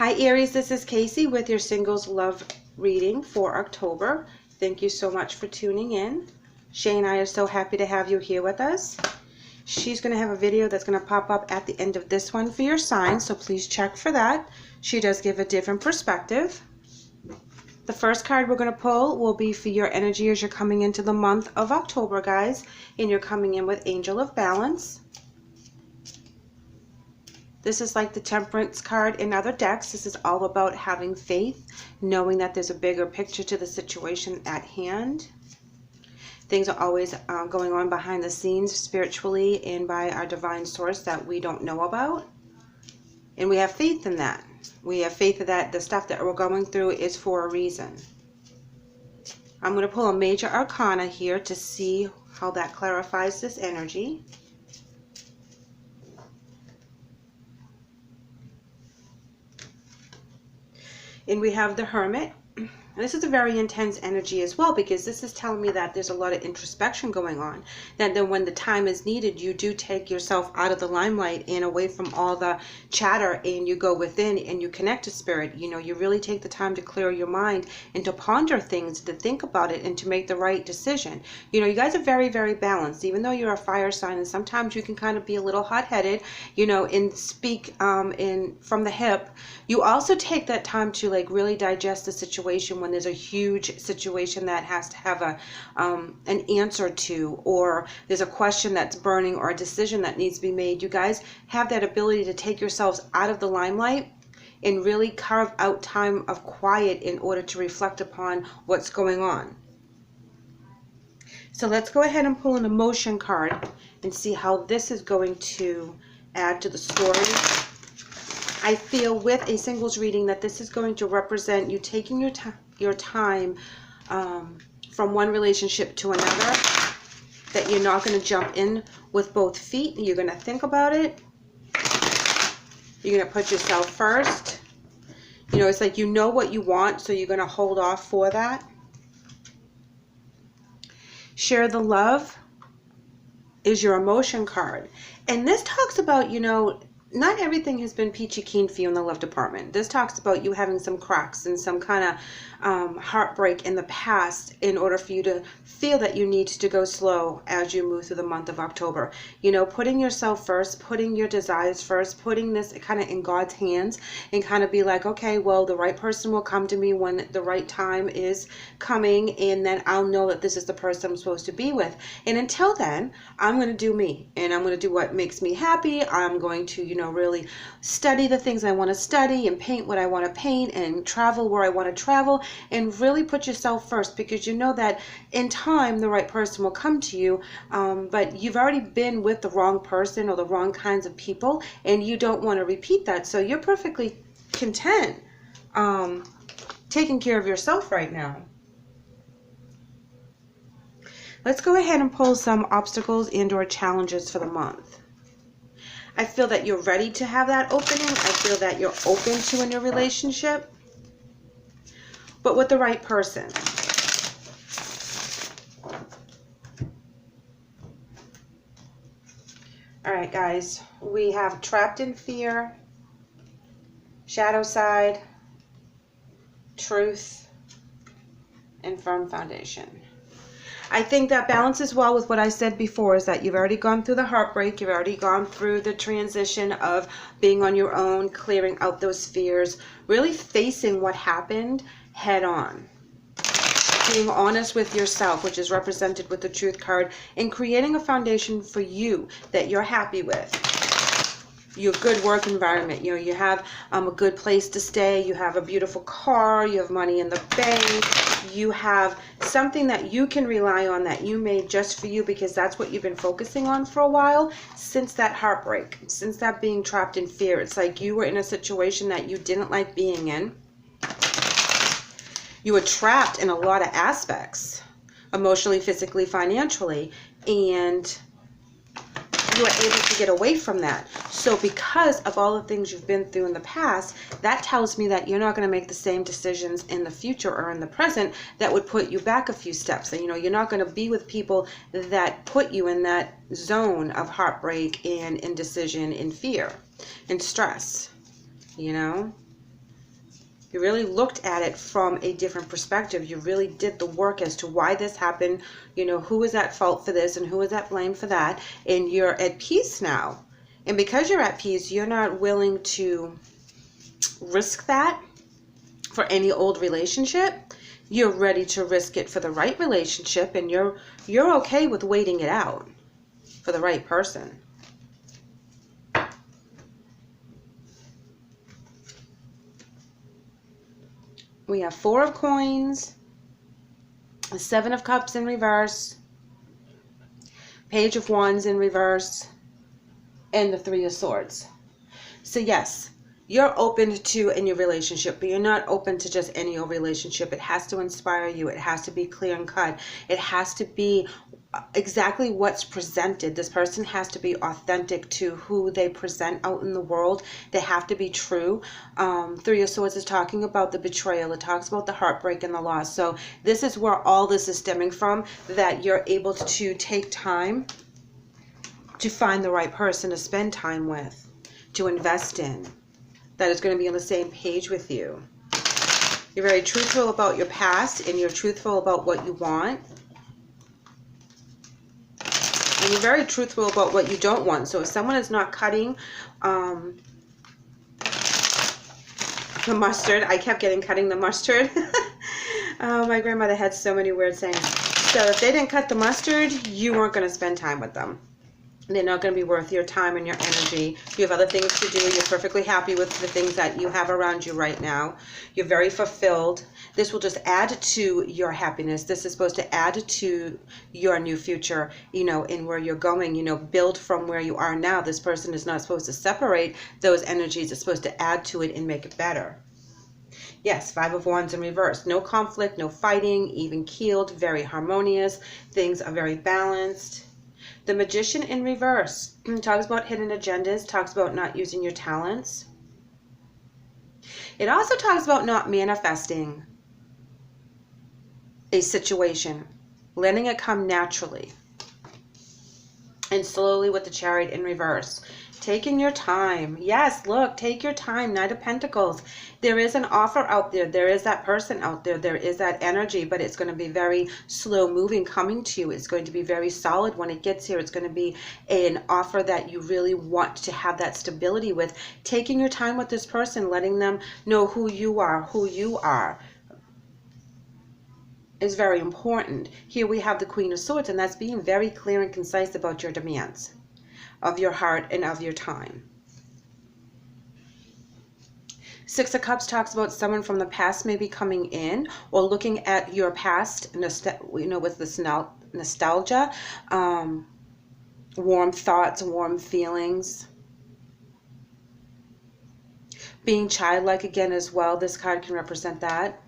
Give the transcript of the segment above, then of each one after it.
Hi Aries, this is Kacee with your singles love reading for October. Thank you so much for tuning in. Shae and I are so happy to have you here with us. She's going to have a video that's going to pop up at the end of this one for your sign, so please check for that. She does give a different perspective. The first card we're going to pull will be for your energy as you're coming into the month of October, guys, and you're coming in with Angel of Balance. This is like the Temperance card in other decks. This is all about having faith, knowing that there's a bigger picture to the situation at hand. Things are always going on behind the scenes spiritually and by our divine source that we don't know about. And we have faith in that. We have faith that the stuff that we're going through is for a reason. I'm going to pull a major arcana here to see how that clarifies this energy. And we have the Hermit. And this is a very intense energy as well, because this is telling me that there's a lot of introspection going on. That then when the time is needed, you do take yourself out of the limelight and away from all the chatter, and you go within and you connect to spirit. You know, you really take the time to clear your mind and to ponder things, to think about it, and to make the right decision. You know, you guys are very, very balanced, even though you're a fire sign, and sometimes you can kind of be a little hot-headed, you know, and speak from the hip. You also take that time to like really digest the situation when there's a huge situation that has to have an answer to, or there's a question that's burning, or a decision that needs to be made. You guys have that ability to take yourselves out of the limelight and really carve out time of quiet in order to reflect upon what's going on. So let's go ahead and pull an emotion card and see how this is going to add to the story. I feel with a singles reading that this is going to represent you taking your time from one relationship to another, that you're not going to jump in with both feet. You're going to think about it. You're going to put yourself first. You know, it's like you know what you want, so you're going to hold off for that. Share the love is your emotion card. And this talks about, you know, not everything has been peachy keen for you in the love department. This talks about you having some cracks and some kind of heartbreak in the past in order for you to feel that you need to go slow as you move through the month of October. You know, putting yourself first, putting your desires first, putting this kind of in God's hands, and kind of be like, okay, well, the right person will come to me when the right time is coming, and then I'll know that this is the person I'm supposed to be with. And until then, I'm going to do me, and I'm going to do what makes me happy. I'm going to, you know, really study the things I want to study, and paint what I want to paint, and travel where I want to travel, and really put yourself first, because you know that in time the right person will come to you, but you've already been with the wrong person or the wrong kinds of people, and you don't want to repeat that. So you're perfectly content taking care of yourself right now. Let's go ahead and pull some obstacles and or challenges for the month. I feel that you're ready to have that opening. I feel that you're open to a new relationship, but with the right person. All right, guys, we have trapped in fear, shadow side, truth, and firm foundation. I think that balances well with what I said before, is that you've already gone through the heartbreak, you've already gone through the transition of being on your own, clearing out those fears, really facing what happened head on. Being honest with yourself, which is represented with the Truth card, and creating a foundation for you that you're happy with. Your good work environment, you know, you have a good place to stay, you have a beautiful car, you have money in the bank, you have something that you can rely on that you made just for you, because that's what you've been focusing on for a while since that heartbreak, since that being trapped in fear. It's like you were in a situation that you didn't like being in. You were trapped in a lot of aspects, emotionally, physically, financially, and you were able to get away from that. So because of all the things you've been through in the past, that tells me that you're not going to make the same decisions in the future or in the present that would put you back a few steps. And, you know, you're not going to be with people that put you in that zone of heartbreak and indecision and fear and stress, you know. You really looked at it from a different perspective. You really did the work as to why this happened, you know, who is at fault for this and who is at blame for that. And you're at peace now. And because you're at peace, you're not willing to risk that for any old relationship. You're ready to risk it for the right relationship, and you're okay with waiting it out for the right person. We have 4 of Coins, the 7 of Cups in reverse, Page of Wands in reverse, and the 3 of Swords. So yes, you're open to a new relationship, but you're not open to just any old relationship. It has to inspire you. It has to be clear and cut. It has to be exactly what's presented. This person has to be authentic to who they present out in the world. They have to be true. 3 of Swords is talking about the betrayal. It talks about the heartbreak and the loss. So this is where all this is stemming from, that you're able to take time to find the right person to spend time with, to invest in, that is going to be on the same page with you. You're very truthful about your past, and you're truthful about what you want. And you're very truthful about what you don't want. So if someone is not cutting the mustard, I kept getting cutting the mustard. Oh, my grandmother had so many weird sayings. So if they didn't cut the mustard, you weren't going to spend time with them. They're not going to be worth your time and your energy. You have other things to do. You're perfectly happy with the things that you have around you right now. You're very fulfilled. This will just add to your happiness. This is supposed to add to your new future, you know, in where you're going, you know, build from where you are now. This person is not supposed to separate those energies. It's supposed to add to it and make it better. Yes, 5 of Wands in reverse. No conflict, no fighting, even keeled, very harmonious. Things are very balanced. The Magician in reverse talks about hidden agendas, talks about not using your talents. It also talks about not manifesting a situation, letting it come naturally and slowly with the Chariot in reverse. Taking your time. Yes, look, take your time. Knight of Pentacles. There is an offer out there. There is that person out there. There is that energy, but it's going to be very slow moving coming to you. It's going to be very solid when it gets here. It's going to be an offer that you really want to have that stability with. Taking your time with this person, letting them know who you are, is very important. Here we have the Queen of Swords, and that's being very clear and concise about your demands of your heart and of your time. 6 of Cups talks about someone from the past maybe coming in, or looking at your past, you know, with this nostalgia, warm thoughts, warm feelings. Being childlike again as well. This card can represent that.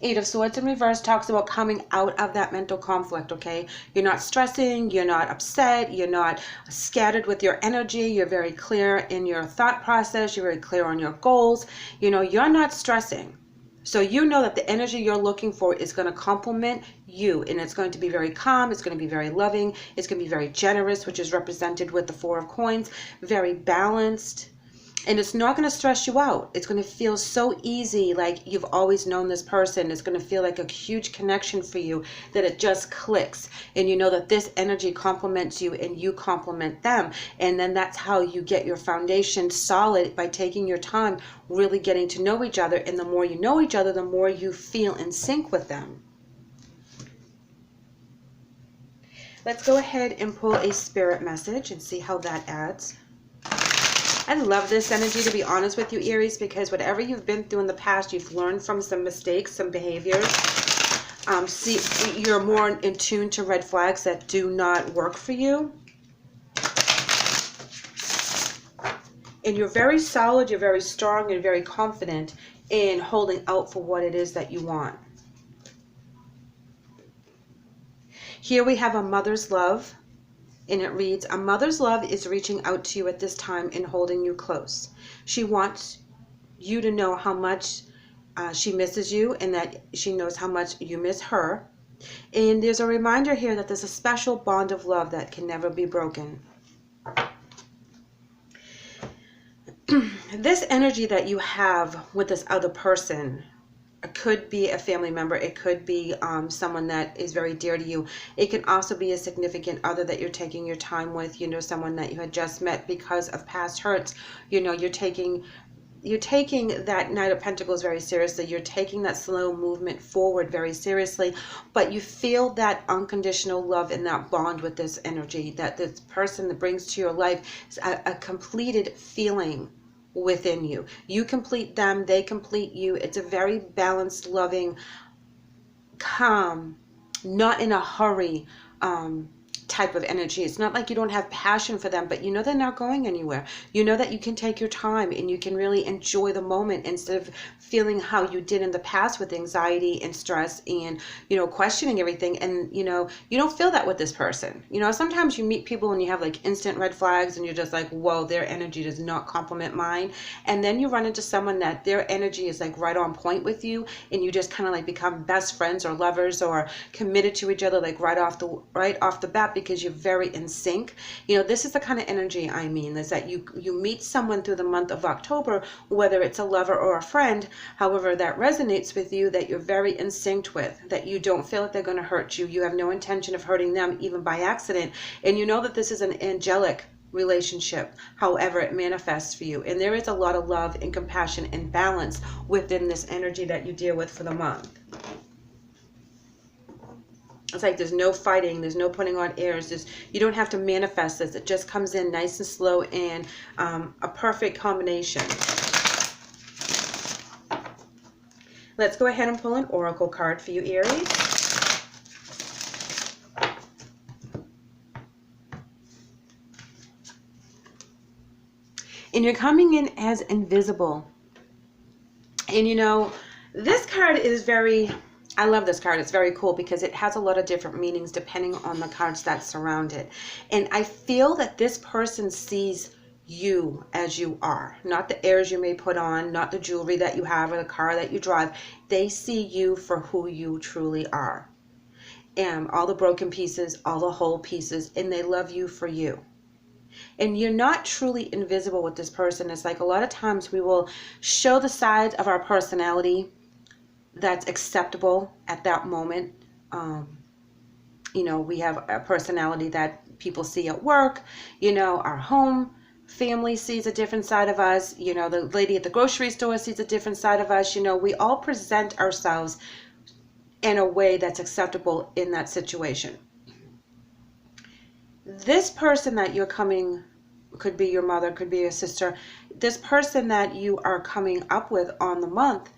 8 of Swords in reverse talks about coming out of that mental conflict, okay? You're not stressing, you're not upset, you're not scattered with your energy, you're very clear in your thought process, you're very clear on your goals. You know, you're not stressing. So you know that the energy you're looking for is going to complement you, and it's going to be very calm, it's going to be very loving, it's going to be very generous, which is represented with the 4 of Coins, very balanced. And it's not going to stress you out. It's going to feel so easy, like you've always known this person. It's going to feel like a huge connection for you, that it just clicks. And you know that this energy complements you and you complement them. And then that's how you get your foundation solid, by taking your time, really getting to know each other. And the more you know each other, the more you feel in sync with them. Let's go ahead and pull a spirit message and see how that adds. I love this energy, to be honest with you, Aries, because whatever you've been through in the past, you've learned from some mistakes, some behaviors. You're more in tune to red flags that do not work for you. And you're very solid, you're very strong, and very confident in holding out for what it is that you want. Here we have a mother's love. And it reads, a mother's love is reaching out to you at this time and holding you close. She wants you to know how much she misses you, and that she knows how much you miss her. And there's a reminder here that there's a special bond of love that can never be broken. this energy that you have with this other person, it could be a family member, it could be someone that is very dear to you. It can also be a significant other that you're taking your time with, you know, someone that you had just met because of past hurts. You know, you're taking that Knight of Pentacles very seriously. You're taking that slow movement forward very seriously, but you feel that unconditional love and that bond with this energy, that this person that brings to your life is a completed feeling within you. You complete them, they complete you. It's a very balanced, loving, calm, not in a hurry type of energy. It's not like you don't have passion for them, but you know they're not going anywhere. You know that you can take your time and you can really enjoy the moment instead of feeling how you did in the past with anxiety and stress and, you know, questioning everything. And, you know, you don't feel that with this person. You know, sometimes you meet people and you have like instant red flags and you're just like, whoa, their energy does not complement mine. And then you run into someone that their energy is like right on point with you, and you just kind of like become best friends or lovers or committed to each other like right off the bat, because you're very in sync. You know, this is the kind of energy I mean, is that you meet someone through the month of October, whether it's a lover or a friend, however that resonates with you, that you're very in sync with, that you don't feel like they're going to hurt you. You have no intention of hurting them, even by accident. And you know that this is an angelic relationship, however it manifests for you. And there is a lot of love and compassion and balance within this energy that you deal with for the month. It's like there's no fighting, there's no putting on airs. You don't have to manifest this. It just comes in nice and slow and a perfect combination. Let's go ahead and pull an oracle card for you, Aries. And you're coming in as invisible. And you know, this card is very... I love this card. It's very cool because it has a lot of different meanings depending on the cards that surround it. And I feel that this person sees you as you are, not the airs you may put on, not the jewelry that you have or the car that you drive. They see you for who you truly are, and all the broken pieces, all the whole pieces, and they love you for you. And you're not truly invisible with this person. It's like a lot of times we will show the sides of our personality that's acceptable at that moment. You know, we have a personality that people see at work. You know, our home family sees a different side of us. You know, the lady at the grocery store sees a different side of us. You know, we all present ourselves in a way that's acceptable in that situation. This person that you're coming, could be your mother, could be your sister, this person that you are coming up with on the month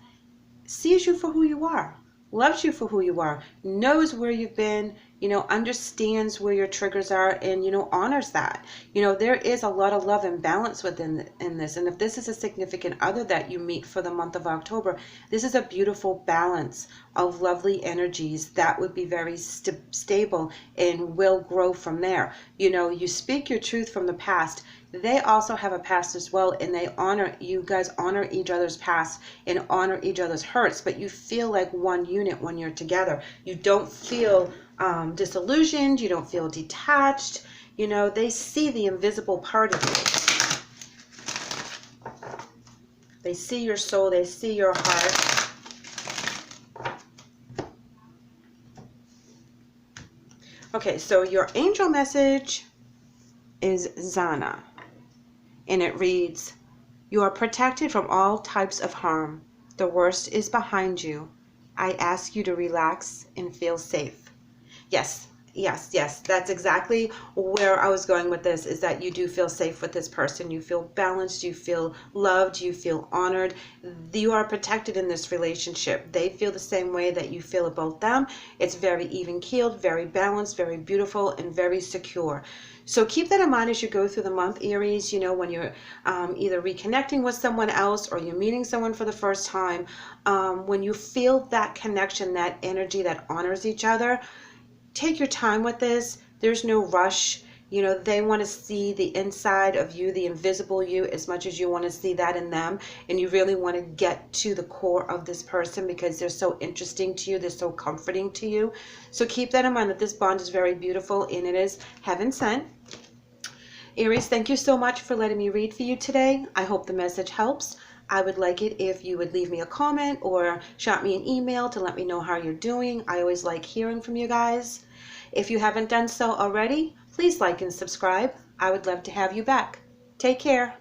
sees you for who you are, loves you for who you are, knows where you've been, you know, understands where your triggers are, and, you know, honors that. You know, there is a lot of love and balance within this. And if this is a significant other that you meet for the month of October, this is a beautiful balance of lovely energies that would be very stable and will grow from there. You know, you speak your truth from the past. They also have a past as well, and they honor, you guys honor each other's past and honor each other's hurts, but you feel like one unit when you're together. You don't feel disillusioned, you don't feel detached. You know, they see the invisible part of you. They see your soul, they see your heart. Okay, so your angel message is Zana. And it reads, "You are protected from all types of harm. The worst is behind you. I ask you to relax and feel safe." Yes, yes, yes. That's exactly where I was going with this, is that you do feel safe with this person. You feel balanced. You feel loved. You feel honored. You are protected in this relationship. They feel the same way that you feel about them. It's very even-keeled, very balanced, very beautiful, and very secure. So keep that in mind as you go through the month, Aries. You know, when you're either reconnecting with someone else or you're meeting someone for the first time, when you feel that connection, that energy that honors each other, take your time with this. There's no rush. You know, they want to see the inside of you, the invisible you, as much as you want to see that in them. And you really want to get to the core of this person because they're so interesting to you. They're so comforting to you. So keep that in mind, that this bond is very beautiful and it is heaven sent. Aries, thank you so much for letting me read for you today. I hope the message helps. I would like it if you would leave me a comment or shot me an email to let me know how you're doing. I always like hearing from you guys. If you haven't done so already, please like and subscribe. I would love to have you back. Take care.